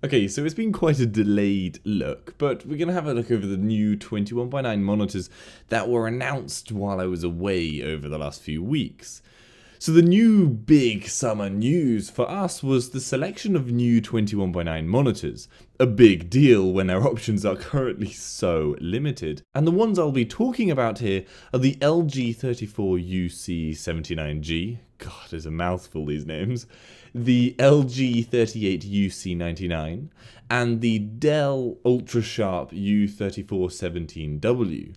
Okay, so it's been quite a delayed look, but we're going to have a look over the new 21x9 monitors that were announced while I was away over the last few weeks. So the new big summer news for us was the selection of new 21x9 monitors. A big deal when our options are currently so limited. And the ones I'll be talking about here are the LG 34UC79G, God, it's a mouthful, these names, the LG 38UC99, and the Dell Ultrasharp U3417W.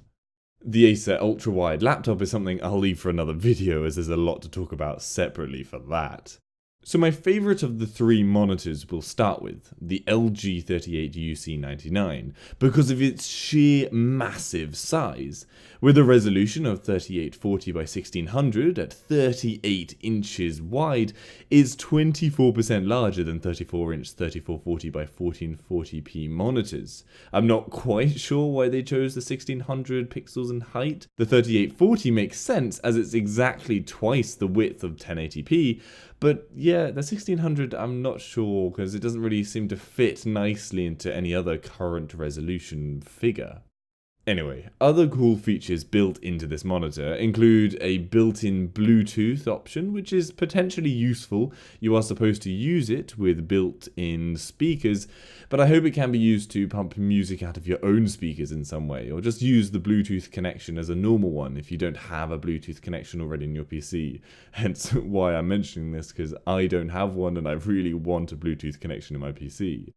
The Acer ultrawide laptop is something I'll leave for another video, as there's a lot to talk about separately for that. So my favourite of the three monitors we'll start with, the LG 38UC99, because of its sheer massive size. With a resolution of 3840 by 1600 at 38 inches wide, is 24% larger than 34-inch 3440 by 1440p monitors. I'm not quite sure why they chose the 1600 pixels in height. The 3840 makes sense, as it's exactly twice the width of 1080p, but yeah, the 1600 I'm not sure, because it doesn't really seem to fit nicely into any other current resolution figure. Anyway, other cool features built into this monitor include a built-in Bluetooth option, which is potentially useful. You are supposed to use it with built-in speakers, but I hope it can be used to pump music out of your own speakers in some way, or just use the Bluetooth connection as a normal one if you don't have a Bluetooth connection already in your PC. Hence why I'm mentioning this, because I don't have one and I really want a Bluetooth connection in my PC.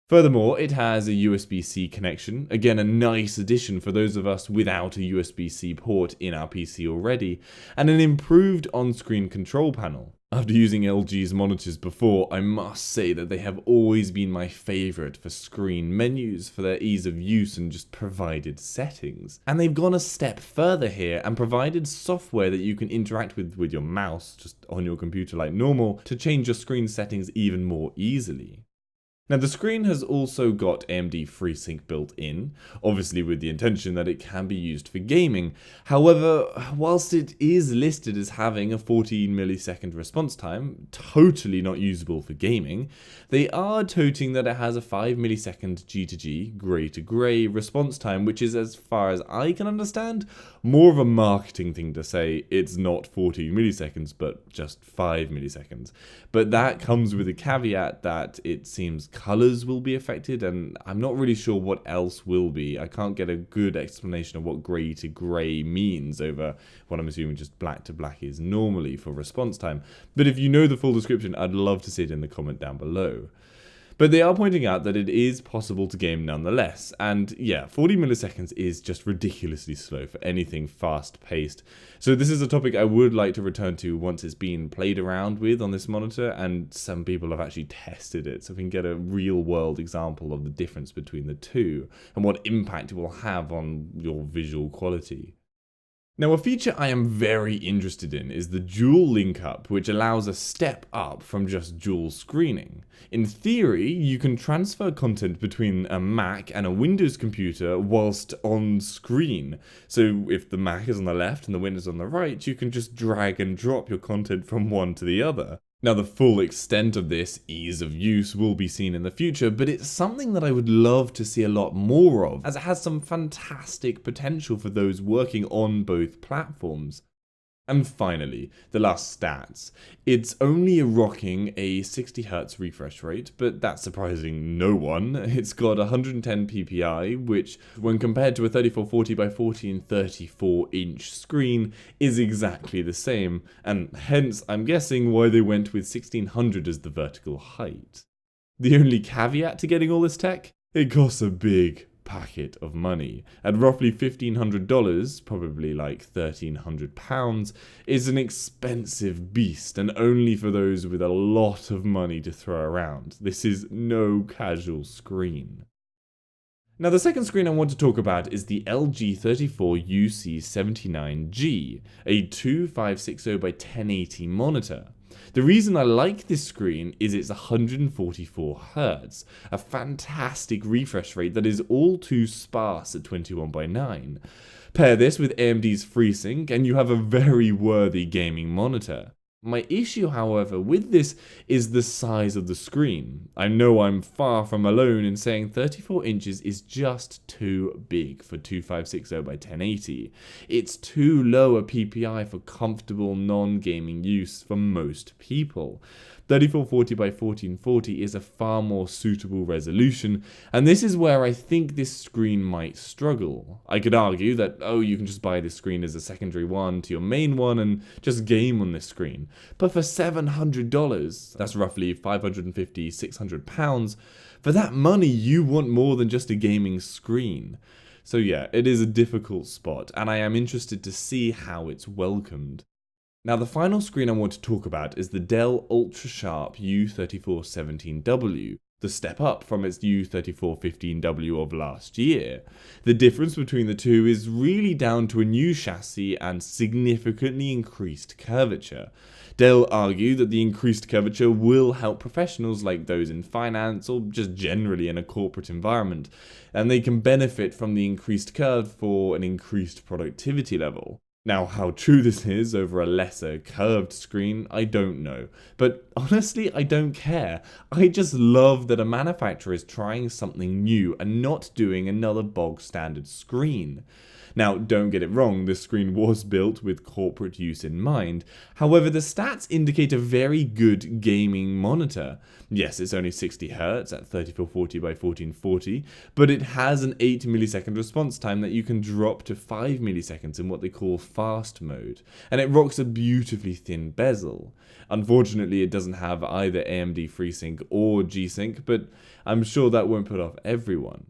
Furthermore, it has a USB-C connection, again a nice addition for those of us without a USB-C port in our PC already, and an improved on-screen control panel. After using LG's monitors before, I must say that they have always been my favourite for screen menus, for their ease of use and just provided settings. And they've gone a step further here and provided software that you can interact with your mouse, just on your computer like normal, to change your screen settings even more easily. Now the screen has also got AMD FreeSync built in, obviously with the intention that it can be used for gaming. However, whilst it is listed as having a 14 millisecond response time, totally not usable for gaming, they are toting that it has a 5 millisecond G2G, grey to grey response time, which is, as far as I can understand, more of a marketing thing to say it's not 14 milliseconds but just 5 milliseconds. But that comes with a caveat that it seems colors will be affected, and I'm not really sure what else will be. I can't get a good explanation of what grey to grey means over what I'm assuming just black to black is normally for response time. But if you know the full description, I'd love to see it in the comment down below. But they are pointing out that it is possible to game nonetheless, and yeah, 40 milliseconds is just ridiculously slow for anything fast-paced. So this is a topic I would like to return to once it's been played around with on this monitor, and some people have actually tested it, so we can get a real-world example of the difference between the two, and what impact it will have on your visual quality. Now, a feature I am very interested in is the dual link up, which allows a step up from just dual screening. In theory, you can transfer content between a Mac and a Windows computer whilst on screen. So if the Mac is on the left and the Windows on the right, you can just drag and drop your content from one to the other. Now, the full extent of this ease of use will be seen in the future, but it's something that I would love to see a lot more of, as it has some fantastic potential for those working on both platforms. And finally, the last stats. It's only rocking a 60Hz refresh rate, but that's surprising no one. It's got 110 ppi, which, when compared to a 3440 by 1434-inch screen, is exactly the same, and hence I'm guessing why they went with 1600 as the vertical height. The only caveat to getting all this tech? It costs a big packet of money. At roughly $1,500, probably like £1,300, is an expensive beast, and only for those with a lot of money to throw around. This is no casual screen. Now, the second screen I want to talk about is the LG 34UC79G, a 2560 by 1080 monitor. The reason I like this screen is it's 144Hz, a fantastic refresh rate that is all too sparse at 21:9. Pair this with AMD's FreeSync and you have a very worthy gaming monitor. My issue, however, with this is the size of the screen. I know I'm far from alone in saying 34 inches is just too big for 2560 by 1080. It's too low a PPI for comfortable non-gaming use for most people. 3440 by 1440 is a far more suitable resolution, and this is where I think this screen might struggle. I could argue that, oh, you can just buy this screen as a secondary one to your main one and just game on this screen. But for $700, that's roughly £550–600, for that money you want more than just a gaming screen. So yeah, it is a difficult spot, and I am interested to see how it's welcomed. Now the final screen I want to talk about is the Dell Ultrasharp U3417W, the step up from its U3415W of last year. The difference between the two is really down to a new chassis and significantly increased curvature. Dell argue that the increased curvature will help professionals like those in finance or just generally in a corporate environment, and they can benefit from the increased curve for an increased productivity level. Now, how true this is over a lesser curved screen, I don't know. But honestly, I don't care. I just love that a manufacturer is trying something new and not doing another bog standard screen. Now, don't get it wrong, this screen was built with corporate use in mind. However, the stats indicate a very good gaming monitor. Yes, it's only 60Hz at 3440 by 1440, but it has an 8 millisecond response time that you can drop to 5 milliseconds in what they call fast mode, and it rocks a beautifully thin bezel. Unfortunately, it doesn't have either AMD FreeSync or G-Sync, but I'm sure that won't put off everyone.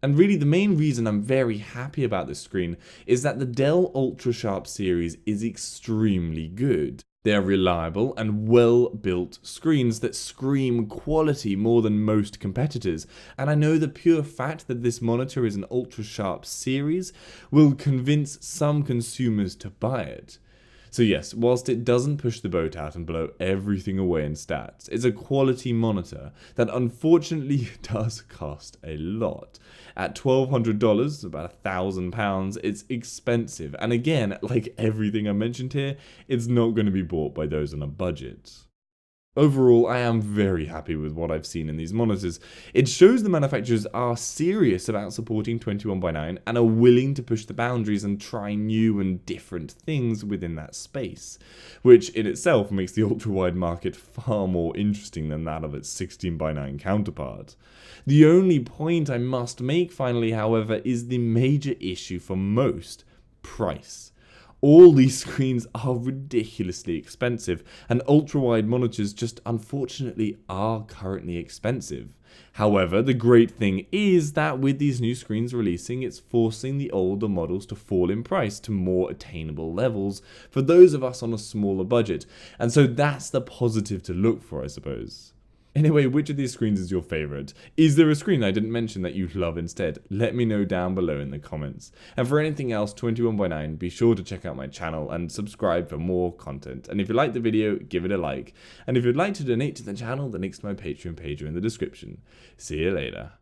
And really the main reason I'm very happy about this screen is that the Dell Ultrasharp series is extremely good. They are reliable and well-built screens that scream quality more than most competitors, and I know the pure fact that this monitor is an Ultrasharp series will convince some consumers to buy it. So yes, whilst it doesn't push the boat out and blow everything away in stats, it's a quality monitor that unfortunately does cost a lot. At $1,200, about £1,000, it's expensive, and again, like everything I mentioned here, it's not going to be bought by those on a budget. Overall, I am very happy with what I've seen in these monitors. It shows the manufacturers are serious about supporting 21:9 and are willing to push the boundaries and try new and different things within that space, which in itself makes the ultra-wide market far more interesting than that of its 16:9 counterpart. The only point I must make finally, however, is the major issue for most: price. All these screens are ridiculously expensive, and ultra-wide monitors just unfortunately are currently expensive. However, the great thing is that with these new screens releasing, it's forcing the older models to fall in price to more attainable levels for those of us on a smaller budget, and so that's the positive to look for, I suppose. Anyway, which of these screens is your favorite? Is there a screen I didn't mention that you love instead? Let me know down below in the comments. And for anything else 21:9, be sure to check out my channel and subscribe for more content. And if you liked the video, give it a like. And if you'd like to donate to the channel, the links to my Patreon page are in the description. See you later.